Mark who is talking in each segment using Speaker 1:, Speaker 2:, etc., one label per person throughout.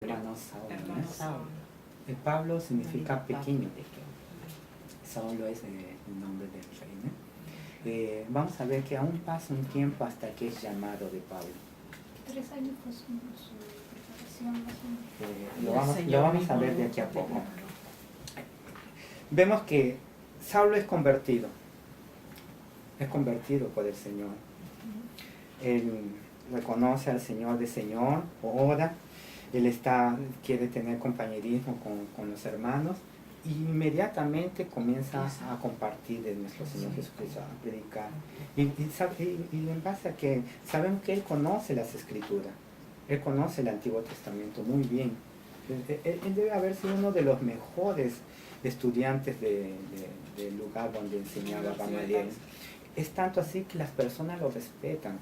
Speaker 1: hermano Saulo.
Speaker 2: Hermano
Speaker 1: ¿no?
Speaker 2: Saulo.
Speaker 1: El Pablo significa pequeño. Saulo es el nombre del rey, ¿no? Vamos a ver que aún pasa un tiempo hasta que es llamado de Pablo.
Speaker 3: 3 años fue su preparación más o menos.
Speaker 1: Lo vamos a ver de aquí a poco. Vemos que Saulo es convertido por el Señor. Él reconoce al Señor de Señor, ora, él quiere tener compañerismo con los hermanos, y inmediatamente comienza a compartir de nuestro Señor Jesucristo, a predicar. Y en base a que sabemos que él conoce las Escrituras, él conoce el Antiguo Testamento muy bien. Él debe haber sido uno de los mejores estudiantes del lugar donde enseñaba Gamaliel. Es tanto así que las personas lo respetan.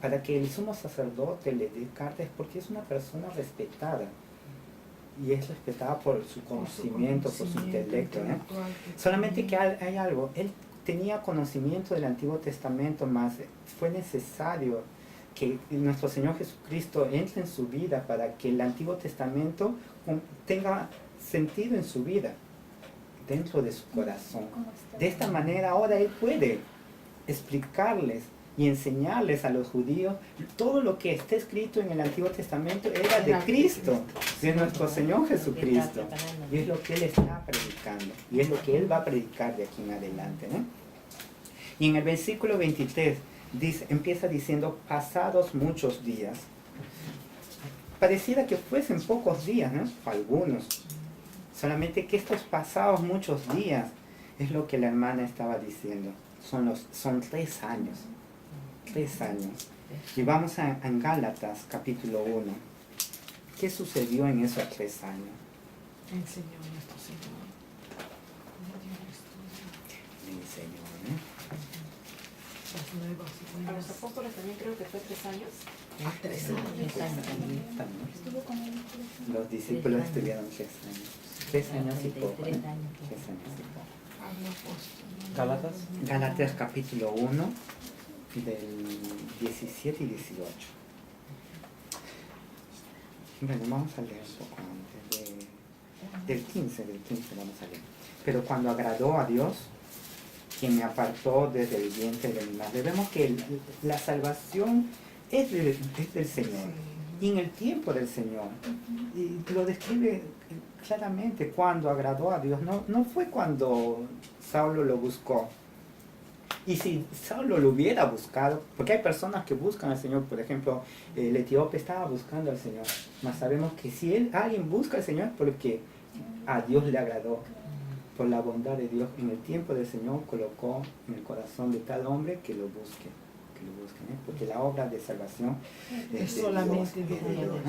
Speaker 1: Para que el sumo sacerdote le dé cartas, porque es una persona respetada. Y es respetada por su conocimiento, por su intelecto. Solamente que hay algo. Él tenía conocimiento del Antiguo Testamento, más fue necesario que nuestro Señor Jesucristo entre en su vida para que el Antiguo Testamento tenga sentido en su vida, dentro de su corazón. De esta manera ahora él puede explicarles y enseñarles a los judíos todo lo que está escrito en el Antiguo Testamento era de Cristo, de nuestro Señor Jesucristo. Y es lo que él está predicando, y es lo que él va a predicar de aquí en adelante, ¿no? Y en el versículo 23 empieza diciendo, pasados muchos días. Pareciera que fuesen pocos días, ¿no? Algunos. Solamente que estos pasados muchos días es lo que la hermana estaba diciendo. Son 3 años. 3 años. Y vamos en Gálatas capítulo 1. ¿Qué sucedió en esos 3 años?
Speaker 2: Enseñó nuestro Señor.
Speaker 1: El Señor, ¿eh?
Speaker 2: A los apóstoles también creo que fue 3 años.
Speaker 4: 3 años.
Speaker 1: También.
Speaker 3: Estuvo con él 3 años.
Speaker 1: Los discípulos estuvieron 3 años. 3 años y poco. 3 años y poco.
Speaker 4: Gálatas.
Speaker 1: Gálatas capítulo 1, del 17 y 18. Bueno, vamos a leer un poco antes del 15 vamos a leer. Pero cuando agradó a Dios, quien me apartó desde el vientre de mi madre. Vemos que la salvación es del Señor, y en el tiempo del Señor. Y lo describe claramente cuando agradó a Dios. No fue cuando Saulo lo buscó. Y si Saulo lo hubiera buscado, porque hay personas que buscan al Señor, por ejemplo, el etíope estaba buscando al Señor, mas sabemos que si alguien busca al Señor, porque a Dios le agradó, por la bondad de Dios, en el tiempo del Señor colocó en el corazón de tal hombre que lo busque, ¿eh? Porque la obra de salvación es de
Speaker 4: solamente
Speaker 1: Dios,
Speaker 4: de Dios.
Speaker 1: ¿eh?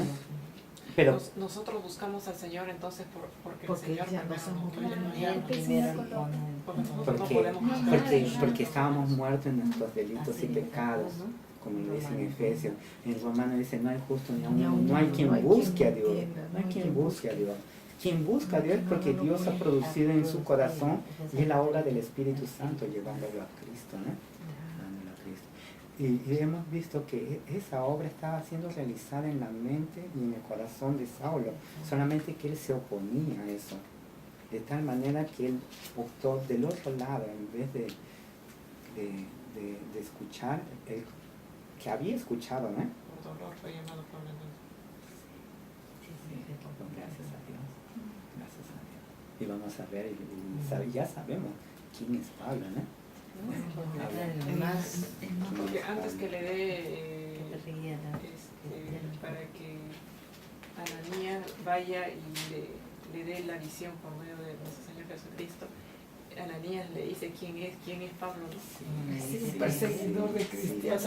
Speaker 1: Pero
Speaker 2: Nosotros buscamos al Señor entonces porque el Señor
Speaker 4: ya nos hemos
Speaker 1: porque estábamos muertos en nuestros delitos y pecados, como dice en Efesios. En Romanos dice, no hay justo ni a uno, no hay quien busque a Dios, no hay quien busque a Dios. Quien busca a Dios es porque Dios ha producido en su corazón, y es la obra del Espíritu Santo llevándolo a Cristo, ¿no? Llevándolo a Cristo. Y hemos visto que esa obra estaba siendo realizada en la mente y en el corazón de Saulo, solamente que él se oponía a eso, de tal manera que él optó del otro lado, en vez de escuchar, que había escuchado, ¿no?
Speaker 2: Por dolor fue llamado Pablo entonces.
Speaker 1: Gracias a Dios. Gracias a Dios. Y vamos a ver, ya sabemos quién es Pablo, ¿no?
Speaker 2: Porque antes que le dé para que Ananías vaya y le dé la visión por medio de nuestro Señor Jesucristo, Ananías le dice quién es Pablo, ¿no?
Speaker 4: Sí, perseguidor de cristianos.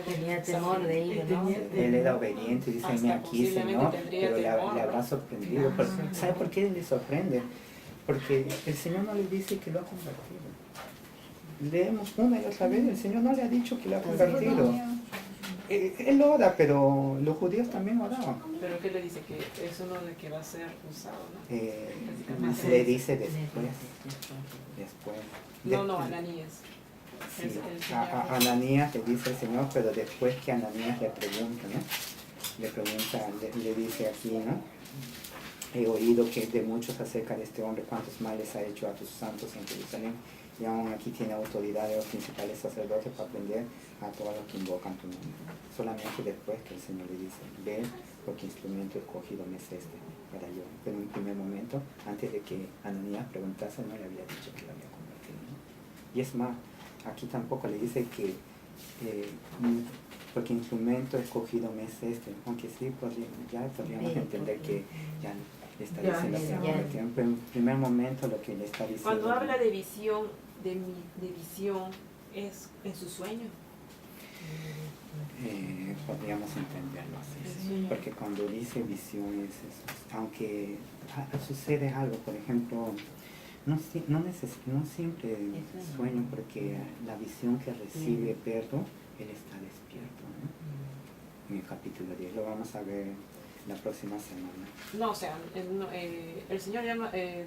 Speaker 5: Tenía temor de ello, ¿no?
Speaker 1: Él era obediente, dice,
Speaker 2: Hasta
Speaker 1: aquí, Señor,
Speaker 2: posiblemente
Speaker 1: pero le
Speaker 2: temor,
Speaker 1: habrá sorprendido.
Speaker 2: Claro.
Speaker 1: ¿Sabe por qué le sorprende? Porque el Señor no le dice que lo ha convertido. Leemos una y otra vez, el Señor no le ha dicho que lo ha convertido. Él ora, pero los judíos también oraban.
Speaker 2: Pero ¿qué le dice? Que es uno de que va a ser usado, ¿no?
Speaker 1: Le dice después.
Speaker 2: No, Ananías.
Speaker 1: Sí, a Ananías le dice el Señor, pero después que Ananías le pregunta, ¿no? le pregunta, le dice aquí, ¿no? He oído que de muchos acerca de este hombre, cuántos males ha hecho a tus santos en Jerusalén, y aún aquí tiene autoridad de los principales sacerdotes para prender a todos los que invocan tu nombre. Solamente después que el Señor le dice, ve, porque instrumento escogido me es este para yo. Pero en un primer momento, antes de que Ananías preguntase, no le había dicho que lo había convertido, ¿no? Y es más, aquí tampoco le dice que porque instrumento escogido me es este, aunque sí podríamos entender que ya le está diciendo que se convirtió. Pero en primer momento lo que le está diciendo.
Speaker 2: Cuando habla de visión, de visión, ¿es en su sueño?
Speaker 1: Podríamos entenderlo así, porque cuando dice visión es eso. Aunque sucede algo, por ejemplo, no siempre sueño, porque la visión que recibe Pedro, él está despierto, ¿no? En el capítulo 10, lo vamos a ver la próxima semana.
Speaker 2: No, o sea, el Señor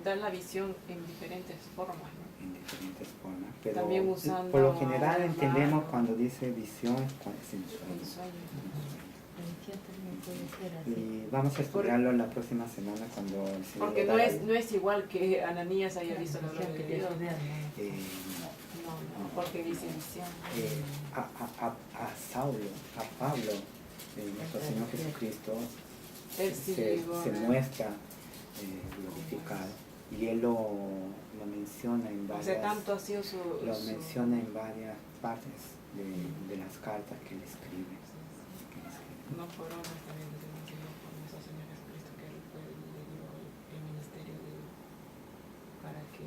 Speaker 2: da la visión en diferentes formas, ¿no?
Speaker 1: En diferentes formas, pero
Speaker 2: también usando
Speaker 1: por lo general entendemos cuando dice visión es en sueño. Y vamos a estudiarlo la próxima semana cuando el Señor.
Speaker 2: Porque no es igual que Ananías haya visto la gloria de Dios. No, porque dice visión.
Speaker 1: A Pablo, nuestro Señor Jesucristo se muestra glorificado, y él lo menciona en varias,
Speaker 2: o sea, tanto ha sido
Speaker 1: menciona en varias partes de las cartas que él escribe.
Speaker 2: No por obras también, sino por nuestro Señor Jesucristo, que él le dio el ministerio para que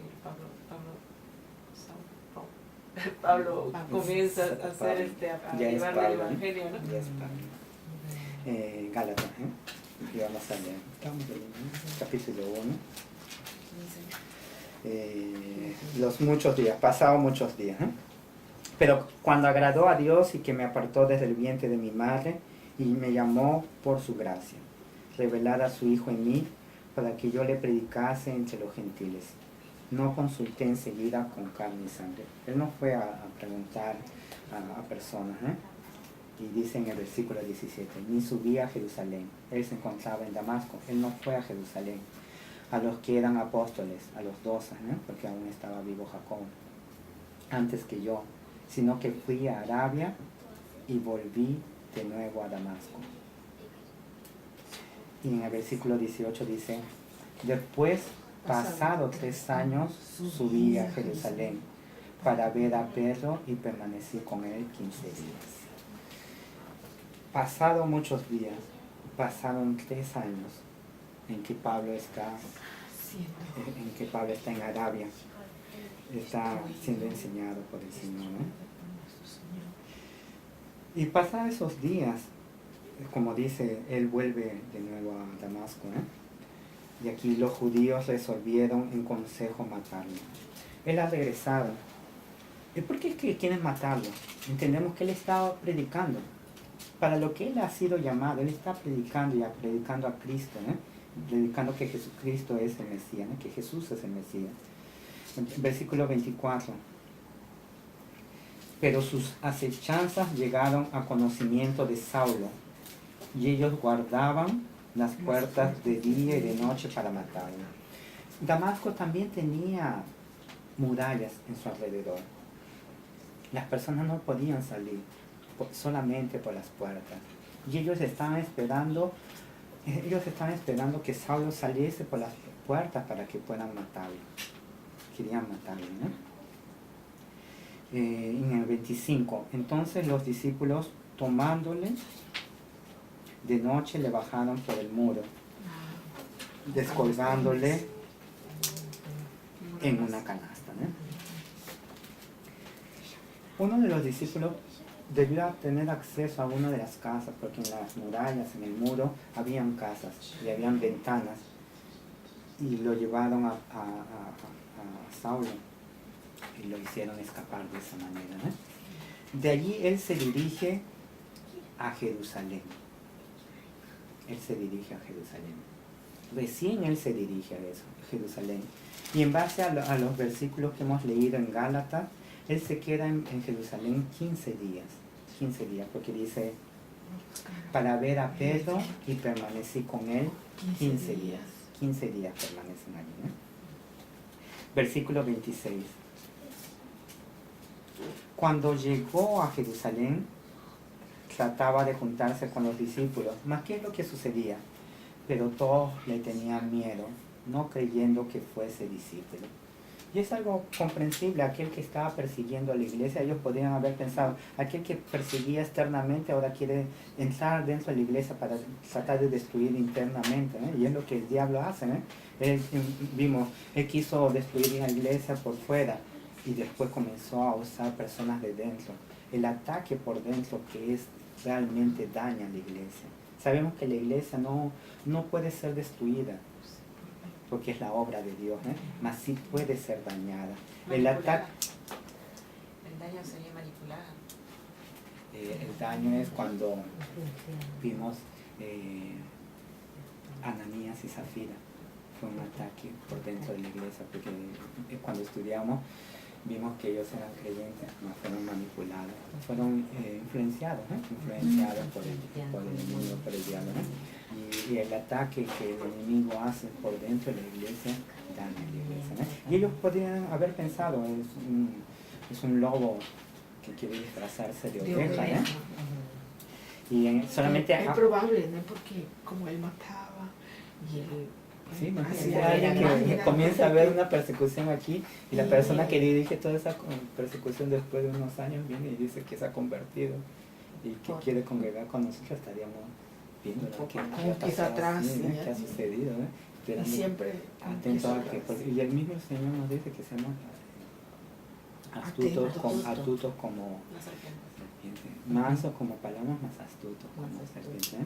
Speaker 2: Pablo comienza a hacer a llevar el evangelio, ¿no?
Speaker 1: Ya es Pablo. Gálatas, y vamos a leer. Estamos leyendo capítulo 1. Los muchos días, pasado muchos días. Pero cuando agradó a Dios y que me apartó desde el vientre de mi madre y me llamó por su gracia, revelar a su Hijo en mí para que yo le predicase entre los gentiles. No consulté enseguida con carne y sangre. Él no fue a preguntar a personas, Y dice en el versículo 17, ni subí a Jerusalén. Él se encontraba en Damasco. Él no fue a Jerusalén. A los que eran apóstoles, a los 12, porque aún estaba vivo Jacobo, antes que yo, sino que fui a Arabia y volví de nuevo a Damasco. Y en el versículo 18 dice, después, pasado 3 años, subí a Jerusalén para ver a Pedro y permanecí con él 15 días. Pasado muchos días, pasaron 3 años en que Pablo está en Arabia, está siendo enseñado por el Señor, Y pasados esos días, como dice, él vuelve de nuevo a Damasco, Y aquí los judíos resolvieron en consejo matarlo. Él ha regresado. ¿Y por qué es que quieren matarlo? Entendemos que él estaba predicando. Para lo que él ha sido llamado, él está predicando a Cristo, predicando que Jesucristo es el Mesías, que Jesús es el Mesías. Versículo 24. Pero sus acechanzas llegaron a conocimiento de Saulo, y ellos guardaban las puertas de día y de noche para matarlo. Damasco también tenía murallas en su alrededor. Las personas no podían salir solamente por las puertas. Y ellos estaban esperando que Saulo saliese por las puertas para que puedan matarlo. Querían matarlo, En el 25, entonces los discípulos, tomándole de noche, le bajaron por el muro, descolgándole en una canasta, Uno de los discípulos debió tener acceso a una de las casas, porque en las murallas, en el muro, habían casas y habían ventanas, y lo llevaron a Saulo y lo hicieron escapar de esa manera, De allí él se dirige a Jerusalén. Recién él se dirige a Jerusalén. Y en base a los versículos que hemos leído en Gálatas, él se queda en Jerusalén 15 días, porque dice para ver a Pedro y permanecí con él 15 días. 15 días permanecen allí, ¿no? Versículo 26. Cuando llegó a Jerusalén, trataba de juntarse con los discípulos. ¿Mas qué es lo que sucedía? Pero todos le tenían miedo, no creyendo que fuese discípulo. Y es algo comprensible. Aquel que estaba persiguiendo a la iglesia, ellos podrían haber pensado, aquel que perseguía externamente ahora quiere entrar dentro de la iglesia para tratar de destruir internamente, ¿eh? Y es lo que el diablo hace, ¿eh? Él quiso destruir la iglesia por fuera y después comenzó a usar personas de dentro. El ataque por dentro que es realmente daña a la iglesia. Sabemos que la iglesia no puede ser destruida, porque es la obra de Dios, ¿eh? Mas sí puede ser dañada. El ataque...
Speaker 2: El daño sería manipulada.
Speaker 1: El daño es cuando vimos Ananías y Zafira. Fue un ataque por dentro de la iglesia, porque cuando estudiamos vimos que ellos eran creyentes, no fueron manipulados, fueron influenciados por el enemigo, por el diablo, ¿no? Y el ataque que el enemigo hace por dentro de la iglesia daña a la iglesia, ¿no? Y ellos podrían haber pensado, es un lobo que quiere disfrazarse de oveja, ¿no? Y solamente...
Speaker 4: Es probable, ¿no? Porque como él mataba y él...
Speaker 1: Sí, imagínate a alguien que comienza a ver una persecución aquí y la persona que dirige toda esa persecución después de unos años viene y dice que se ha convertido y que quiere congregar con nosotros. Estaríamos viendo qué ha sucedido, ¿eh?
Speaker 4: Siempre
Speaker 1: atentos a que, y el mismo Señor nos dice que seamos astutos como serpiente, mansos como palomas, más astutos como serpiente, ¿eh?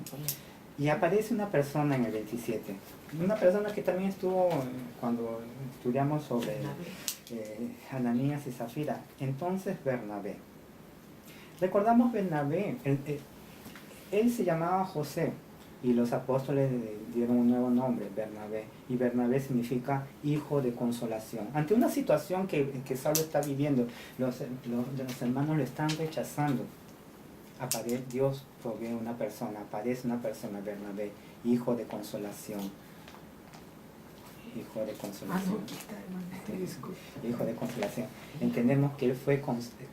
Speaker 1: Y aparece una persona en el 27, una persona que también estuvo cuando estudiamos sobre Ananías y Zafira. Entonces Bernabé. Recordamos Bernabé, él se llamaba José y los apóstoles le dieron un nuevo nombre, Bernabé. Y Bernabé significa hijo de consolación. Ante una situación que Saulo está viviendo, los hermanos lo están rechazando. Dios provee una persona, aparece una persona, Bernabé, hijo de consolación. Hijo de consolación. Hijo de consolación. Entendemos que él fue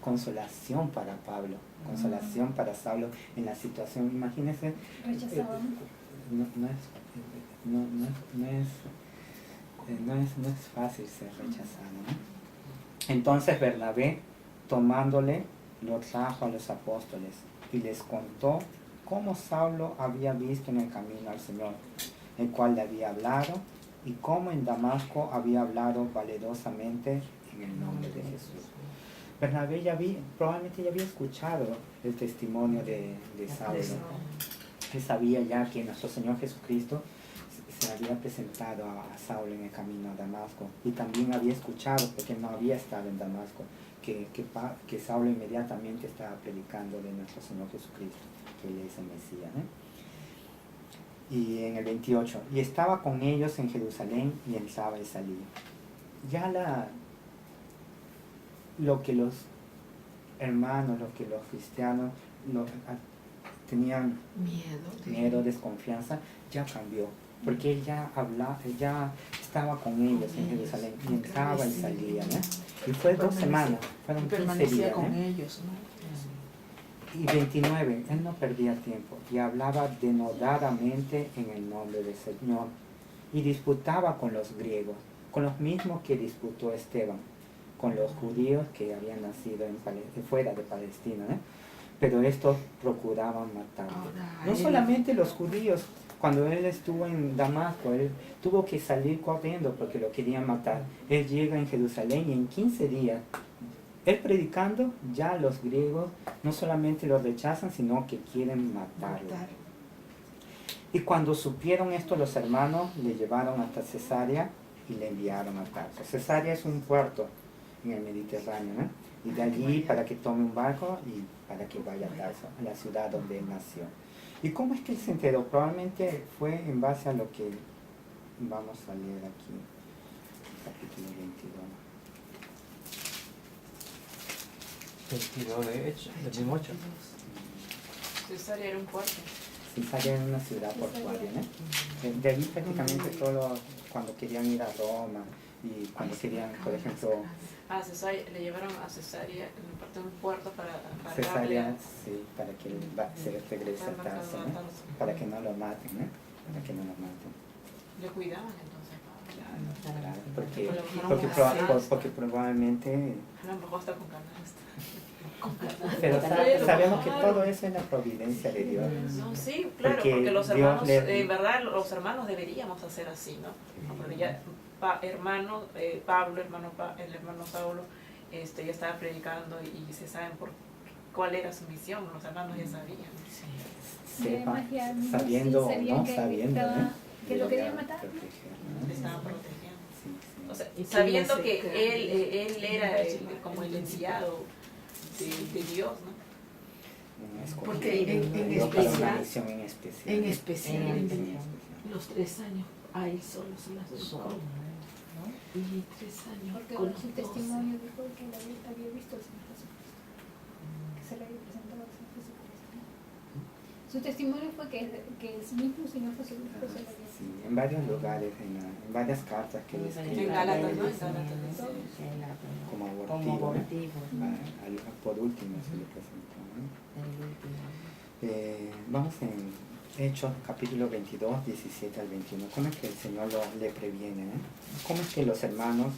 Speaker 1: consolación para Pablo, consolación para Saulo en la situación. Imagínense.
Speaker 3: Rechazado.
Speaker 1: No es fácil ser rechazado, ¿no? Entonces Bernabé, tomándole, lo trajo a los apóstoles y les contó cómo Saulo había visto en el camino al Señor, el cual le había hablado, y cómo en Damasco había hablado valerosamente en el nombre de Jesús. Bernabé probablemente ya había escuchado el testimonio de Saulo. Él sabía ya que nuestro Señor Jesucristo se había presentado a Saulo en el camino a Damasco, y también había escuchado, porque no había estado en Damasco, que Saulo inmediatamente estaba predicando de nuestro Señor Jesucristo, que Él es el Mesías, ¿eh? Y en el 28, y estaba con ellos en Jerusalén y entraba y salía. Ya lo que los hermanos, lo que los cristianos tenían miedo, desconfianza, ya cambió. Porque él ya estaba con ellos en Jerusalén y entraba y salía, ¿no? Y fue 2 semanas, fueron 15 días,
Speaker 4: con
Speaker 1: ¿eh?
Speaker 4: ellos, ¿no?
Speaker 1: Y 29, él no perdía tiempo y hablaba denodadamente en el nombre del Señor y disputaba con los griegos, con los mismos que disputó Esteban, con los judíos que habían nacido fuera de Palestina, ¿eh? Pero estos procuraban matarlo. No solamente los judíos. Cuando él estuvo en Damasco, él tuvo que salir corriendo porque lo querían matar. Él llega en Jerusalén y en 15 días, él predicando, ya los griegos no solamente lo rechazan, sino que quieren matarlo. Y cuando supieron esto, los hermanos le llevaron hasta Cesarea y le enviaron a Tarso. Cesarea es un puerto en el Mediterráneo, ¿no? Y de allí para que tome un barco y para que vaya a Tarso, a la ciudad donde él nació. ¿Y cómo es que él se enteró? Probablemente fue en base a lo que vamos a leer aquí, capítulo 22.
Speaker 6: 22 de Hechos, del mismo Hechos.
Speaker 2: Cesarea era un puerto.
Speaker 1: Cesarea era una ciudad portuaria, ¿no? De ahí prácticamente todo, cuando querían ir a Roma y cuando querían, por ejemplo,
Speaker 2: A Cesarea, le llevaron a Cesarea, en parte de un puerto para
Speaker 1: Cesarea, sí, para que se regrese a
Speaker 2: para
Speaker 1: Tarso,
Speaker 2: matarlo a
Speaker 1: ¿no?
Speaker 2: Tarso.
Speaker 1: Para que no lo maten, ¿no? Para que no lo maten.
Speaker 2: Le cuidaban entonces.
Speaker 1: Claro, porque probablemente...
Speaker 2: A lo mejor está con ganas.
Speaker 1: Pero sabemos que todo eso es la providencia de Dios.
Speaker 2: No, sí, claro, porque los hermanos, en verdad, los hermanos deberíamos hacer así, ¿no? Porque ya Pablo, el hermano Saulo, ya estaba predicando y se saben cuál era su misión, los hermanos ya sabían.
Speaker 1: Sepa, sabiendo o no sabiendo, ¿no?
Speaker 3: Que lo querían matar,
Speaker 1: ¿no?
Speaker 2: Le estaban protegiendo.
Speaker 1: Sí, sí.
Speaker 2: O sea, sabiendo que él era como el enviado de Dios, ¿no?
Speaker 4: Porque en
Speaker 1: Dios para una
Speaker 4: especial,
Speaker 1: misión en especial.
Speaker 4: en especial,
Speaker 1: Sí.
Speaker 4: los 3 años a él solo se las dedicó. Y 3 años
Speaker 3: porque
Speaker 4: con
Speaker 3: su
Speaker 4: los 12.
Speaker 3: testimonio dijo que él había visto al Señor Jesucristo, que se le había presentado al Señor Jesucristo. Su testimonio fue que el mismo Señor Jesucristo se le había
Speaker 1: Sí, en varios lugares, en varias cartas que le escribe.
Speaker 2: En Gálatas, ¿no? En
Speaker 1: Como
Speaker 5: Como
Speaker 1: abortivo.
Speaker 5: abortivo.
Speaker 1: Por último se le presentó, ¿no? Vamos en Hechos capítulo 22, 17 al 21. ¿Cómo es que el Señor le previene? ¿Cómo es que los hermanos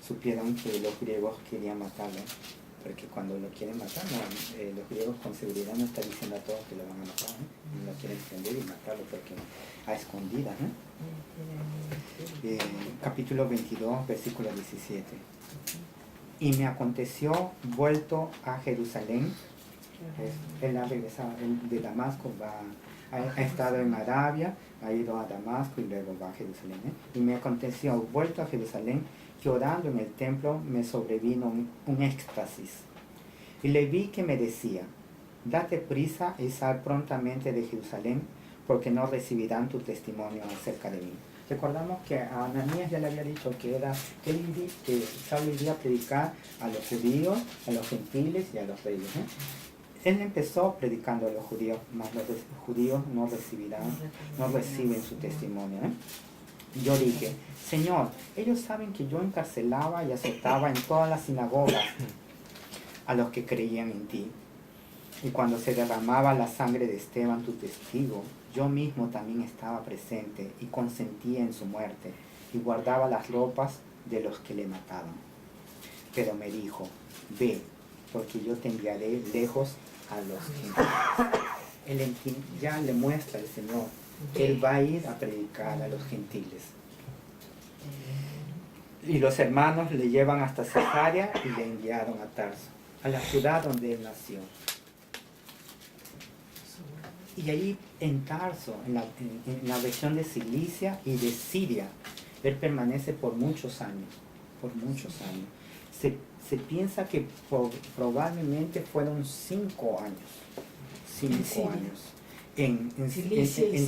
Speaker 1: supieron que los griegos querían matarlo? Porque cuando lo quieren matar, los griegos con seguridad no están diciendo a todos que lo van a matar, ¿no? Lo quieren prender y matarlo porque a escondidas, ¿no? Capítulo 22, versículo 17. Y me aconteció, vuelto a Jerusalén, él ha regresado de Damasco, ha estado en Arabia, ha ido a Damasco y luego va a Jerusalén. Y me aconteció, vuelto a Jerusalén, que orando en el templo me sobrevino un éxtasis. Y le vi que me decía, date prisa y sal prontamente de Jerusalén, porque no recibirán tu testimonio acerca de mí. Recordamos que a Ananías ya le había dicho que Saulo iría a predicar a los judíos, a los gentiles y a los reyes. Él empezó predicando a los judíos, mas los judíos no reciben su testimonio. Yo dije, Señor, ellos saben que yo encarcelaba y azotaba en todas las sinagogas a los que creían en ti. Y cuando se derramaba la sangre de Esteban, tu testigo, yo mismo también estaba presente y consentía en su muerte y guardaba las ropas de los que le mataban. Pero me dijo, ve, porque yo te enviaré lejos a los gentiles. Ya le muestra el Señor que Él va a ir a predicar a los gentiles. Y los hermanos le llevan hasta Cesarea y le enviaron a Tarso, a la ciudad donde él nació. Y ahí en Tarso, en la región de Cilicia y de Siria, él permanece por muchos años. Se piensa que probablemente fueron 5 años. 5 años. En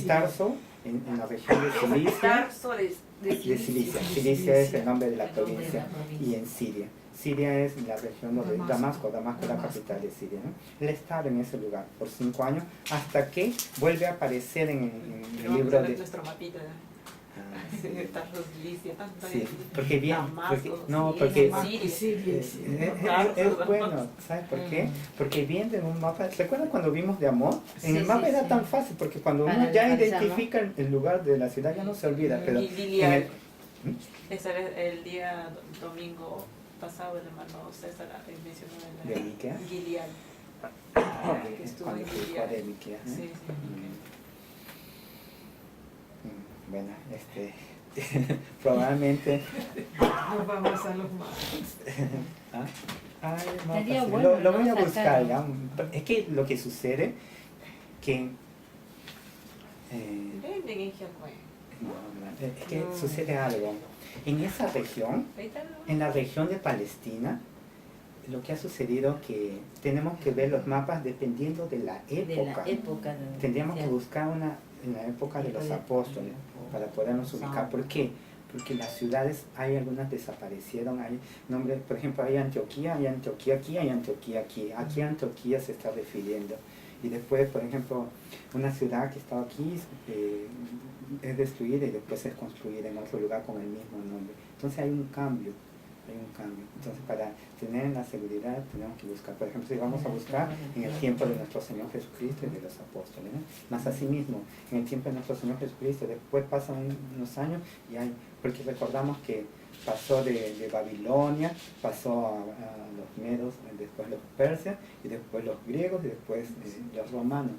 Speaker 1: Tarso, en la región de Cilicia.
Speaker 2: Tarso de
Speaker 1: Cilicia. Cilicia es el nombre de la provincia. Y en Siria. Siria es la región de Damasco es la capital de Siria, ¿no? Él estaba en ese lugar por 5 años hasta que vuelve a aparecer en el libro de...
Speaker 2: Nuestro mapita, Tarso, Cilicia,
Speaker 1: sí, porque bien, es bueno, ¿sabes por qué? Porque viendo en un mapa, ¿recuerdan cuando vimos de Amón? En el mapa era tan fácil, porque cuando uno ya identifica el lugar de la ciudad ya no se olvida, pero...
Speaker 2: Ese era el día domingo pasado, el hermano César mencionó
Speaker 1: ¿De
Speaker 2: Gilead.
Speaker 1: Que estuvo en Gilead. Sí. Bueno, probablemente...
Speaker 4: Nos vamos a los más.
Speaker 1: Lo voy a buscar, ¿ya? Es que lo que sucede que... es que sucede algo. En esa región, en la región de Palestina, lo que ha sucedido es que tenemos que ver los mapas dependiendo de la época. Tendríamos que buscar en la época de los apóstoles para podernos ubicar. ¿Por qué? Porque las ciudades, hay algunas desaparecieron, hay nombres, por ejemplo, hay Antioquía aquí, hay Antioquía aquí. Aquí Antioquía se está refiriendo. Y después, por ejemplo, una ciudad que estaba aquí es destruida y después es construida en otro lugar con el mismo nombre. Entonces hay un cambio. Entonces, para tener la seguridad tenemos que buscar, por ejemplo, si vamos a buscar en el tiempo de nuestro Señor Jesucristo y de los apóstoles, ¿no? Más así mismo, en el tiempo de nuestro Señor Jesucristo, después pasan unos años y hay, porque recordamos que pasó de Babilonia, pasó a los medos, después los persas, y después los griegos, y después los romanos.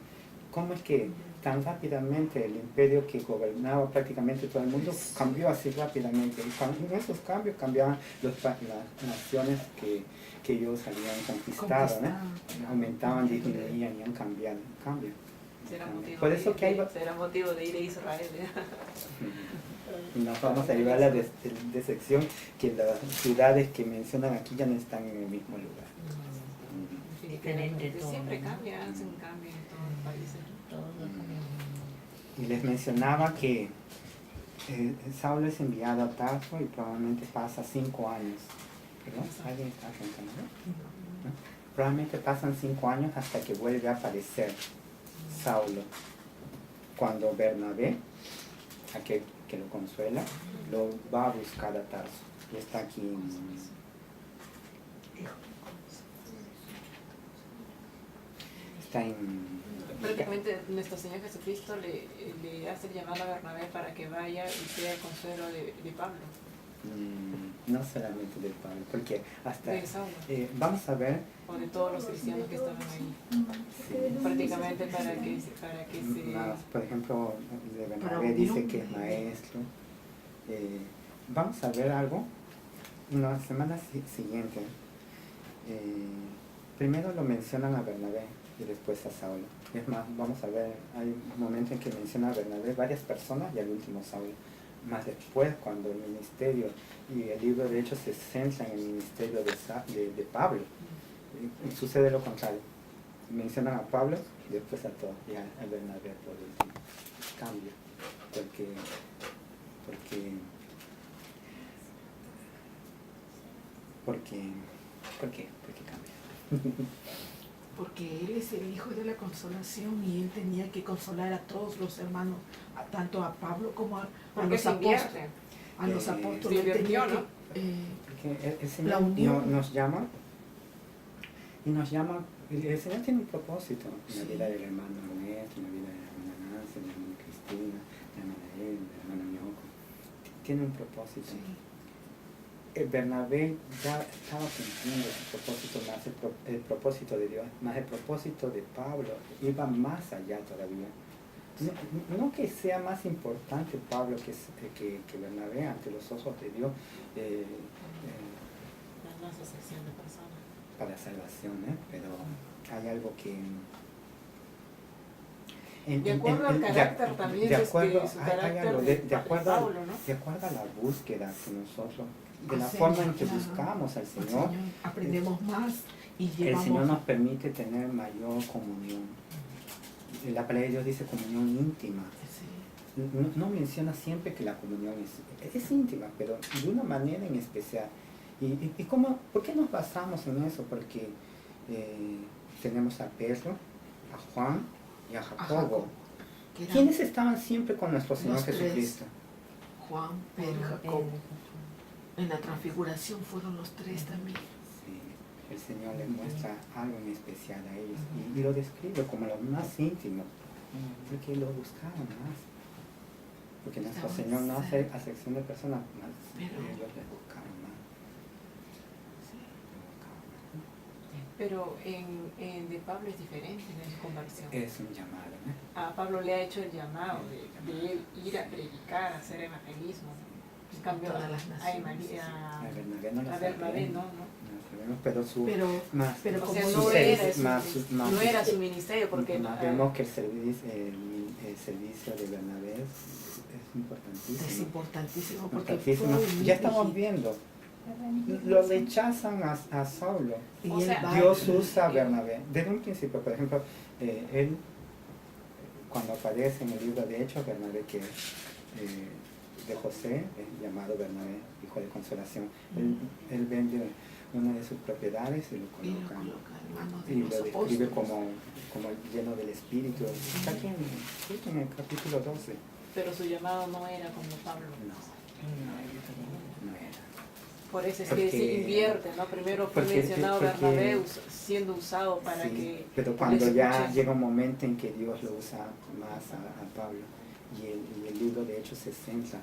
Speaker 1: ¿Cómo es que tan rápidamente el imperio que gobernaba prácticamente todo el mundo cambió así rápidamente? Y en esos cambios cambiaban las naciones que ellos habían conquistado, ¿no? Aumentaban, disminuían y han cambiado. Por eso que hay...
Speaker 2: será motivo de ir a Israel.
Speaker 1: Nos vamos a llevar a la decepción que las ciudades que mencionan aquí ya no están en el mismo lugar.
Speaker 5: Diferente todo.
Speaker 2: Siempre cambia, hacen cambios en todos los países.
Speaker 1: Y les mencionaba que Saulo es enviado a Tarso y probablemente pasa 5 años. ¿Perdón? ¿Alguien está arrancando? ¿No? Probablemente pasan 5 años hasta que vuelve a aparecer Saulo. Cuando Bernabé, aquel que lo consuela, lo va a buscar a Tarso. Y está aquí en
Speaker 2: Prácticamente nuestro Señor Jesucristo le hace el llamado a Bernabé para que vaya y sea el consuelo de Pablo.
Speaker 1: No solamente de Pablo, porque hasta vamos a ver,
Speaker 2: o de todos los cristianos que estaban ahí,
Speaker 1: sí,
Speaker 2: prácticamente para que se
Speaker 1: más, por ejemplo, de Bernabé dice que es maestro. Vamos a ver algo en la semana siguiente. Primero lo mencionan a Bernabé y después a Saulo. Es más, vamos a ver, hay un momento en que menciona a Bernabé varias personas y al último Saulo. Más después, cuando el ministerio y el libro de Hechos se centra en el ministerio de Pablo, y sucede lo contrario. Mencionan a Pablo y después a todos, y a Bernabé por último. Cambia, ¿por qué cambia?
Speaker 4: Porque Él es el Hijo de la consolación y Él tenía que consolar a todos los hermanos, tanto a Pablo como a los apóstoles. A los apóstoles
Speaker 2: se invirtió,
Speaker 4: tenía
Speaker 2: ¿no?
Speaker 1: Porque el Señor nos llama y nos llama. El Señor tiene un propósito en la vida del hermano Ernesto, en la vida de la hermana Nancy, de la hermana Cristina, de la hermana él, de la hermana Miyoko. Tiene un propósito.
Speaker 4: Sí.
Speaker 1: Bernabé ya estaba cumpliendo su propósito, más el propósito de Dios, más el propósito de Pablo, iba más allá todavía. No que sea más importante Pablo que Bernabé ante los ojos de Dios
Speaker 2: No es asociación de personas.
Speaker 1: para salvación, pero hay algo que...
Speaker 2: De acuerdo al carácter también,
Speaker 1: de acuerdo,
Speaker 2: su
Speaker 1: hay
Speaker 2: carácter
Speaker 1: algo, de acuerdo
Speaker 2: Pablo, ¿no?
Speaker 1: de acuerdo a la búsqueda que nosotros, de la
Speaker 4: Hacemos,
Speaker 1: forma en que
Speaker 4: claro,
Speaker 1: buscamos al
Speaker 4: el
Speaker 1: Señor,
Speaker 4: aprendemos más y
Speaker 1: el
Speaker 4: llevamos...
Speaker 1: Señor nos permite tener mayor comunión. La palabra de Dios dice comunión íntima.
Speaker 4: Sí.
Speaker 1: No menciona siempre que la comunión es íntima, pero de una manera en especial. ¿Y por qué nos basamos en eso? Porque tenemos a Pedro, a Juan y a Jacobo. ¿Quiénes estaban siempre con nuestro Señor
Speaker 4: los tres.
Speaker 1: Jesucristo?
Speaker 4: Juan, Pedro y Jacobo. En la transfiguración fueron los tres también.
Speaker 1: Sí, el Señor les muestra algo en especial a ellos y lo describe como los más íntimos, porque lo buscaban más. Porque nuestro Señor no hace acepción de personas, más ellos les buscaban más.
Speaker 2: Pero de Pablo es diferente en su conversión.
Speaker 1: Es un llamado, ¿no?
Speaker 2: A Pablo le ha hecho el llamado de él ir a predicar, a hacer evangelismo. En cambio,
Speaker 4: Todas las naciones.
Speaker 1: A Bernabé no lo
Speaker 2: Bernabé no.
Speaker 1: pero su más,
Speaker 4: pero
Speaker 2: O
Speaker 4: como
Speaker 2: sea,
Speaker 1: su
Speaker 2: no
Speaker 1: servicio,
Speaker 2: no era su ministerio, porque
Speaker 1: más vemos que el servicio de Bernabé es importantísimo.
Speaker 4: es importantísimo porque
Speaker 1: Importantísimo.
Speaker 4: fue
Speaker 1: Ya estamos
Speaker 4: dirigido.
Speaker 1: viendo, lo rechazan a Saulo.
Speaker 4: Y
Speaker 2: O sea,
Speaker 4: él va-
Speaker 1: Dios usa a Bernabé. Desde un principio, por ejemplo, él, cuando aparece en el libro de Hechos, Bernabé, que de José, llamado Bernabé, hijo de consolación, él vende una de sus propiedades y lo coloca y lo describe como lleno del Espíritu. Está aquí en el capítulo 12.
Speaker 2: Pero su llamado no era como Pablo.
Speaker 1: No era.
Speaker 2: Por eso es que se invierte, ¿no? Primero fue mencionado Bernabé siendo usado para que...
Speaker 1: Pero cuando ya llega un momento en que Dios lo usa más a Pablo y el libro de Hechos se centra.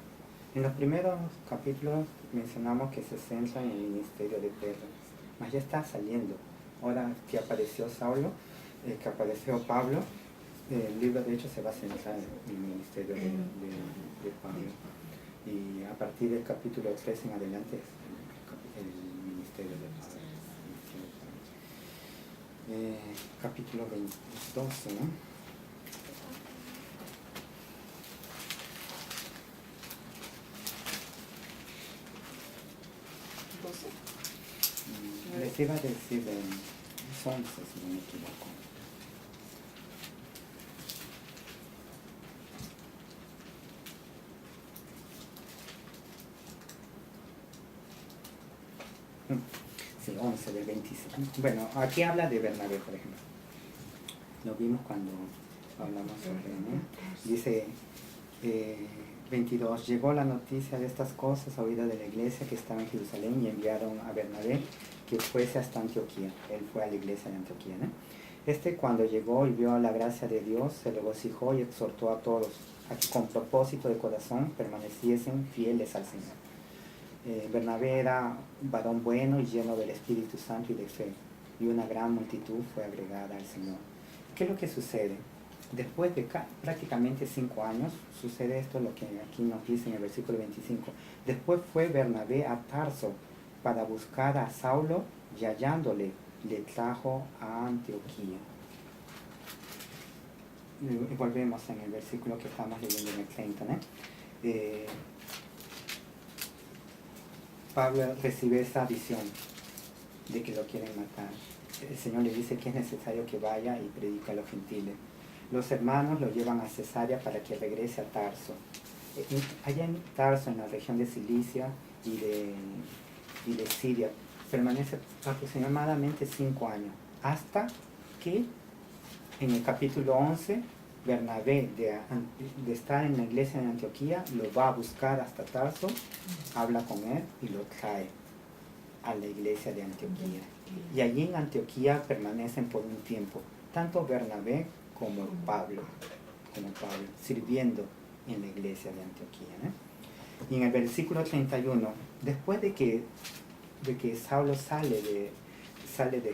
Speaker 1: En los primeros capítulos mencionamos que se centra en el ministerio de Pedro, mas ya está saliendo. Ahora que apareció Saulo, que apareció Pablo, el libro de Hechos se va a centrar en el ministerio de Pablo. Y a partir del capítulo 3 en adelante es el ministerio de Pablo. Capítulo 12, ¿no? Les iba a decir de 11, si no me equivoco. Sí, 11 del 25. Bueno, aquí habla de Bernabé, por ejemplo. Lo vimos cuando hablamos sobre él, ¿no? Dice 22. Llegó la noticia de estas cosas oída de la iglesia que estaba en Jerusalén y enviaron a Bernabé que fuese hasta Antioquía. Él fue a la iglesia de Antioquía, ¿no? Cuando llegó y vio la gracia de Dios, se regocijó y exhortó a todos a que con propósito de corazón permaneciesen fieles al Señor. Bernabé era un varón bueno y lleno del Espíritu Santo y de fe, y una gran multitud fue agregada al Señor. ¿Qué es lo que sucede? Después de prácticamente 5 años, sucede esto, lo que aquí nos dice en el versículo 25. Después fue Bernabé a Tarso para buscar a Saulo y hallándole, le trajo a Antioquía. Y volvemos en el versículo que estamos leyendo en el 30, ¿no? Pablo recibe esa visión de que lo quieren matar. El Señor le dice que es necesario que vaya y predique a los gentiles. Los hermanos lo llevan a Cesarea para que regrese a Tarso. Allá en Tarso, en la región de Cilicia y de Siria, permanece aproximadamente 5 años, hasta que en el capítulo 11, Bernabé, de estar en la iglesia de Antioquía, lo va a buscar hasta Tarso, habla con él y lo trae a la iglesia de Antioquía. Y allí en Antioquía permanecen por un tiempo, tanto Bernabé como Pablo, sirviendo en la iglesia de Antioquía, ¿no? Y en el versículo 31, después de que Saulo sale de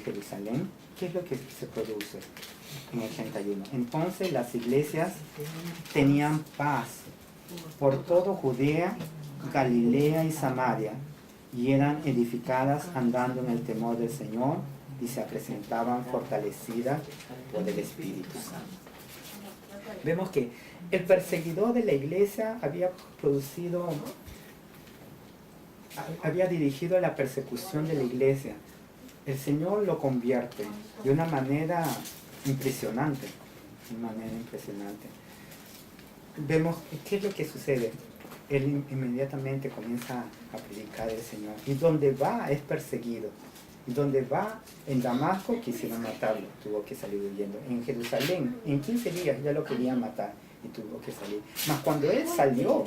Speaker 1: Jerusalén, ¿qué es lo que se produce? En el 31. Entonces las iglesias tenían paz por todo Judea, Galilea y Samaria, y eran edificadas andando en el temor del Señor, y se presentaban fortalecidas por el Espíritu Santo. Vemos que el perseguidor de la iglesia había dirigido la persecución de la iglesia. El Señor lo convierte de una manera impresionante. Vemos qué es lo que sucede. Él inmediatamente comienza a predicar el Señor. Y donde va es perseguido. Y donde va en Damasco quisieron matarlo, tuvo que salir huyendo. En Jerusalén, en 15 días ya lo querían matar y tuvo que salir. Mas cuando él salió,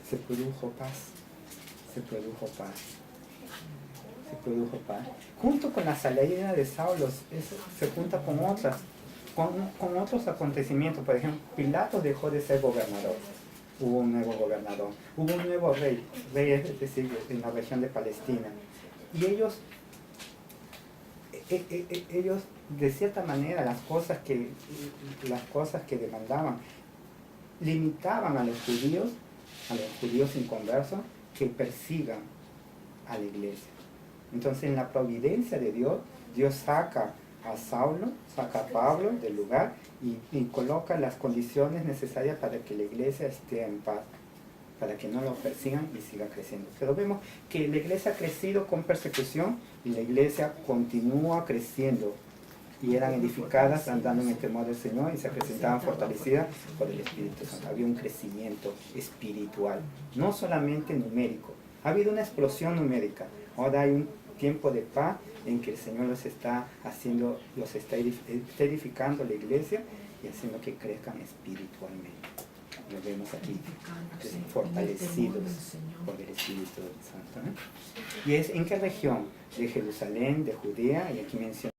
Speaker 1: se produjo paz. Junto con la salida de Saulo, se junta con otros acontecimientos. Por ejemplo, Pilato dejó de ser gobernador. Hubo un nuevo gobernador. Hubo un nuevo rey, es decir, en la región de Palestina. Y ellos, de cierta manera, las cosas que demandaban, limitaban a los judíos inconversos, que persigan a la iglesia. Entonces, en la providencia de Dios, Dios saca a Saulo, saca a Pablo del lugar y coloca las condiciones necesarias para que la iglesia esté en paz, para que no lo persigan y siga creciendo. Pero vemos que la iglesia ha crecido con persecución y la iglesia continúa creciendo, y eran edificadas andando en el temor del Señor y se presentaban fortalecidas por el Espíritu Santo. Había un crecimiento espiritual, no solamente numérico. Ha habido una explosión numérica. Ahora hay tiempo de paz en que el Señor los está haciendo, está edificando la iglesia y haciendo que crezcan espiritualmente. Lo vemos aquí, fortalecidos por el Espíritu Santo, ¿eh? ¿Y es en qué región? De Jerusalén, de Judea, y aquí menciona